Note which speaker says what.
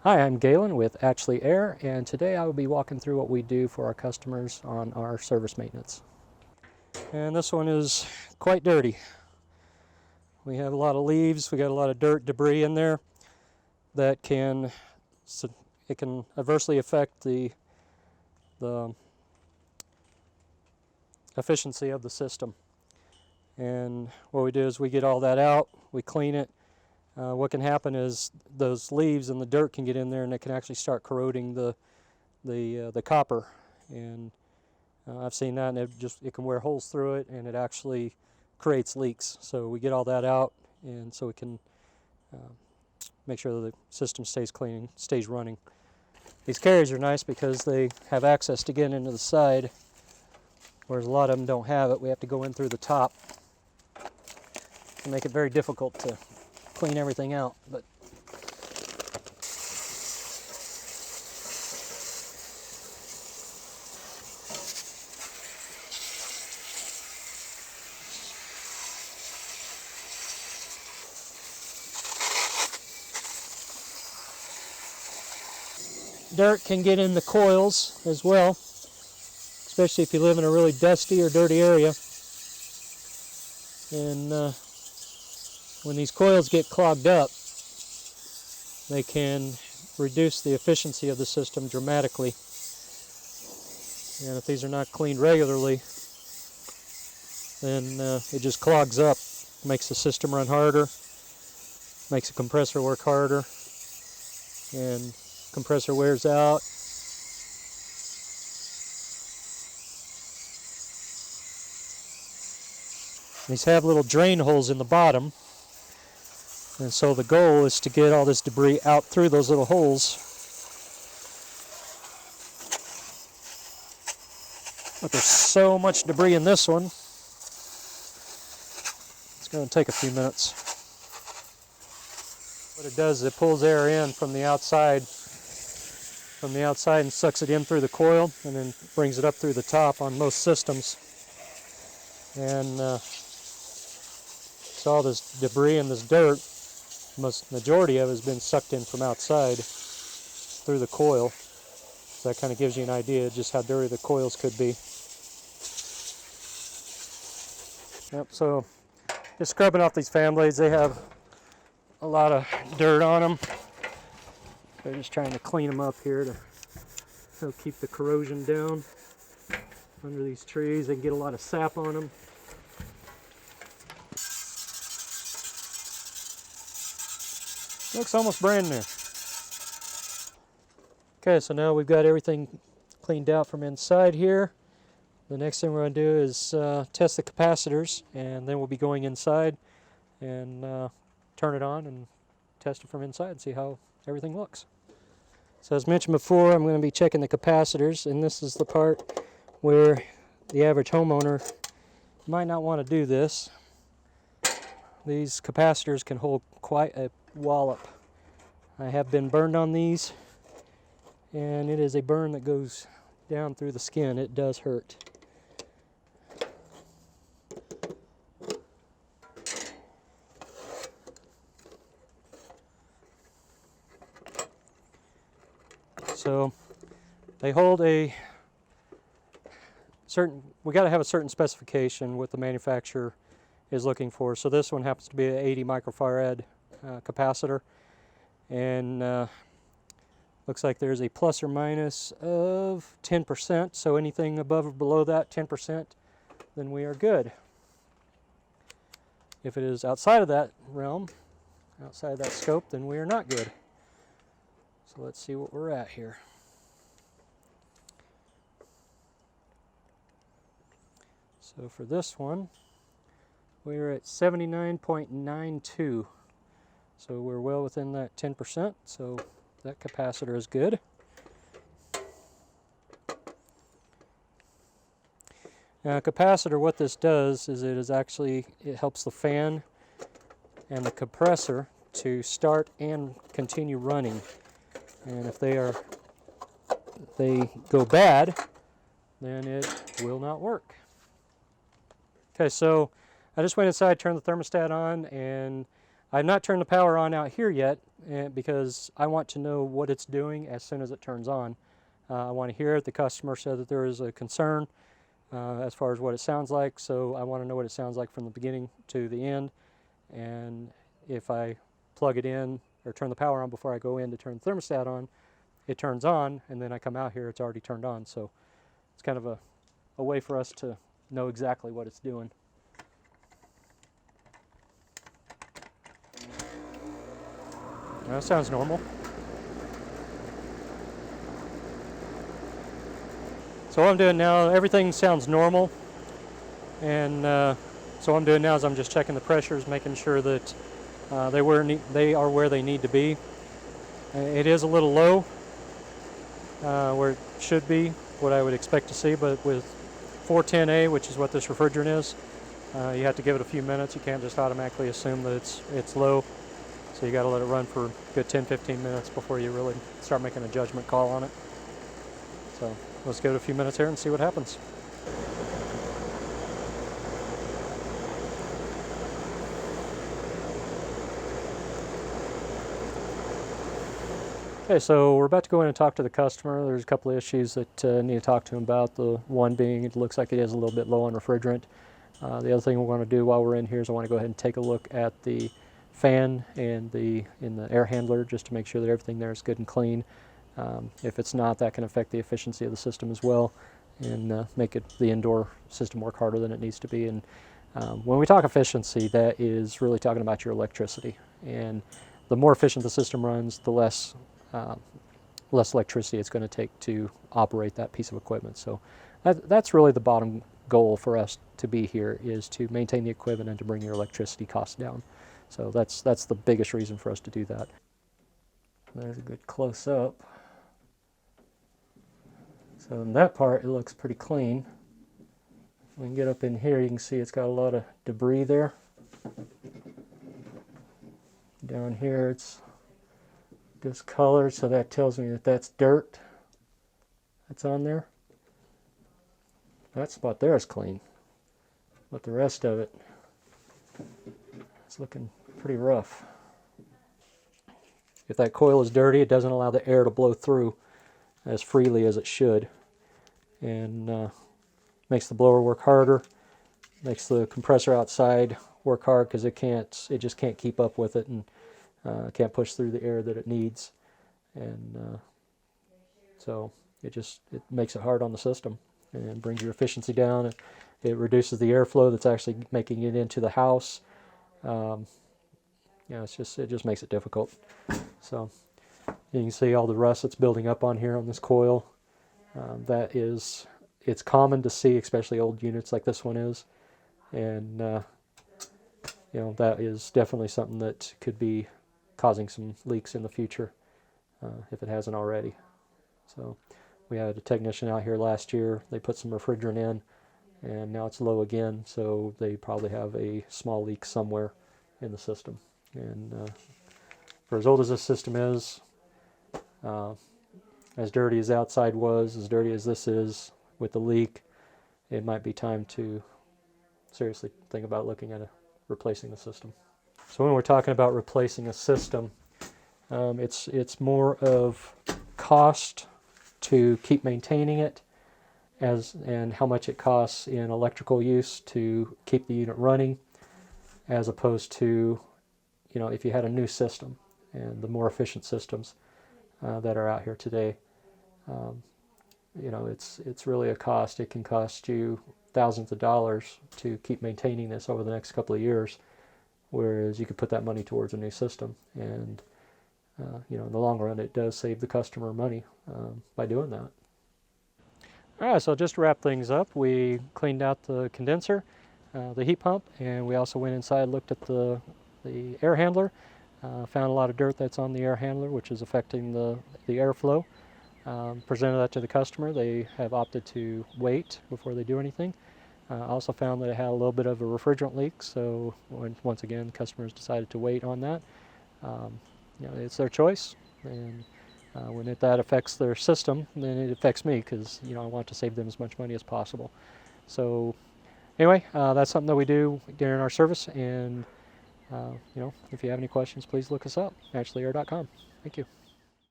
Speaker 1: Hi, I'm Galen with Actually Air, and today I will be walking through what we do for our customers on our service maintenance. And this one is quite dirty. We have a lot of leaves, we got a lot of dirt, debris in there that can adversely affect the efficiency of the system. And what we do is we get all that out, we clean it. What can happen is those leaves and the dirt can get in there and it can actually start corroding the copper, and I've seen that, and it can wear holes through it, and it actually creates leaks. So we get all that out, and so we can make sure that the system stays clean, stays running. These carriers are nice because they have access to get into the side, whereas a lot of them don't have it. We have to go in through the top and make it very difficult to clean everything out. But dirt can get in the coils as well, especially if you live in a really dusty or dirty area. And when these coils get clogged up, they can reduce the efficiency of the system dramatically. And if these are not cleaned regularly, then it just clogs up, makes the system run harder, makes the compressor work harder, and compressor wears out. These have little drain holes in the bottom, and so the goal is to get all this debris out through those little holes. But there's so much debris in this one, it's going to take a few minutes. What it does is it pulls air in from the outside and sucks it in through the coil, and then brings it up through the top on most systems. And so all this debris and this dirt, majority of it has been sucked in from outside through the coil. So that kind of gives you an idea just how dirty the coils could be. Yep, so just scrubbing off these fan blades. They have a lot of dirt on them. They're just trying to clean them up here to help keep the corrosion down under these trees. They can get a lot of sap on them. Looks almost brand new. Okay, so now we've got everything cleaned out from inside here. The next thing we're going to do is test the capacitors, and then we'll be going inside and turn it on and test it from inside and see how everything looks. So as mentioned before, I'm going to be checking the capacitors, and this is the part where the average homeowner might not want to do this. These capacitors can hold quite a wallop. I have been burned on these, and it is a burn that goes down through the skin. It does hurt. So they hold a certain, we got to have a certain specification what the manufacturer is looking for. So this one happens to be an 80 microfarad capacitor, and looks like there's a plus or minus of 10%. So anything above or below that 10%, then we are good. If it is outside of that realm, outside of that scope, then we are not good. So let's see what we're at here. So for this one, we're at 79.92. So we're well within that 10%, so that capacitor is good. Now, a capacitor, what this does is it helps the fan and the compressor to start and continue running. And if they go bad, then it will not work. Okay, so I just went inside, turned the thermostat on, and I've not turned the power on out here yet because I want to know what it's doing as soon as it turns on. I want to hear it. The customer said that there is a concern as far as what it sounds like, so I want to know what it sounds like from the beginning to the end. And if I plug it in or turn the power on before I go in to turn the thermostat on, it turns on, and then I come out here, it's already turned on. So it's kind of a way for us to know exactly what it's doing. That sounds normal. So what I'm doing now, everything sounds normal, and so what I'm doing now is I'm just checking the pressures, making sure that they are where they need to be. It is a little low where it should be, what I would expect to see, but with 410A, which is what this refrigerant is, you have to give it a few minutes. You can't just automatically assume that it's low. So you got to let it run for a good 10-15 minutes before you really start making a judgment call on it. So let's give it a few minutes here and see what happens. Okay, so we're about to go in and talk to the customer. There's a couple of issues that I need to talk to him about. The one being it looks like it is a little bit low on refrigerant. The other thing we want to do while we're in here is I want to go ahead and take a look at the fan and in the air handler just to make sure that everything there is good and clean. If it's not, that can affect the efficiency of the system as well and make the indoor system work harder than it needs to be. And when we talk efficiency, that is really talking about your electricity. And the more efficient the system runs, the less electricity it's going to take to operate that piece of equipment. So that's really the bottom goal for us to be here, is to maintain the equipment and to bring your electricity costs down. So that's the biggest reason for us to do that. There's a good close-up. So in that part, it looks pretty clean. We can get up in here, you can see it's got a lot of debris there. Down here, it's discolored, so that tells me that that's dirt that's on there. That spot there is clean, but the rest of it is looking pretty rough. If that coil is dirty, it doesn't allow the air to blow through as freely as it should, and makes the blower work harder, makes the compressor outside work hard because it just can't keep up with it, and can't push through the air that it needs, and so it makes it hard on the system and brings your efficiency down. It reduces the airflow that's actually making it into the house. It just makes it difficult. So you can see all the rust that's building up on here on this coil. It's common to see, especially old units like this one is, and that is definitely something that could be causing some leaks in the future if it hasn't already. So we had a technician out here last year. They put some refrigerant in, and now it's low again, so they probably have a small leak somewhere in the system. And for as old as this system is, as dirty as outside was, as dirty as this is with the leak, it might be time to seriously think about looking at replacing the system. So when we're talking about replacing a system, it's more of cost to keep maintaining it, and how much it costs in electrical use to keep the unit running, as opposed to, if you had a new system and the more efficient systems that are out here today. It's really a cost. It can cost you thousands of dollars to keep maintaining this over the next couple of years, whereas you could put that money towards a new system, and in the long run, it does save the customer money by doing that. All right, so just to wrap things up, we cleaned out the condenser, the heat pump, and we also went inside, looked at the air handler, found a lot of dirt that's on the air handler, which is affecting the airflow. Presented that to the customer. They have opted to wait before they do anything. Also found that it had a little bit of a refrigerant leak, so once again, customers decided to wait on that. It's their choice, and when that affects their system, then it affects me, because I want to save them as much money as possible. So anyway, that's something that we do during our service, and If you have any questions, please look us up, naturallyair.com. Thank you.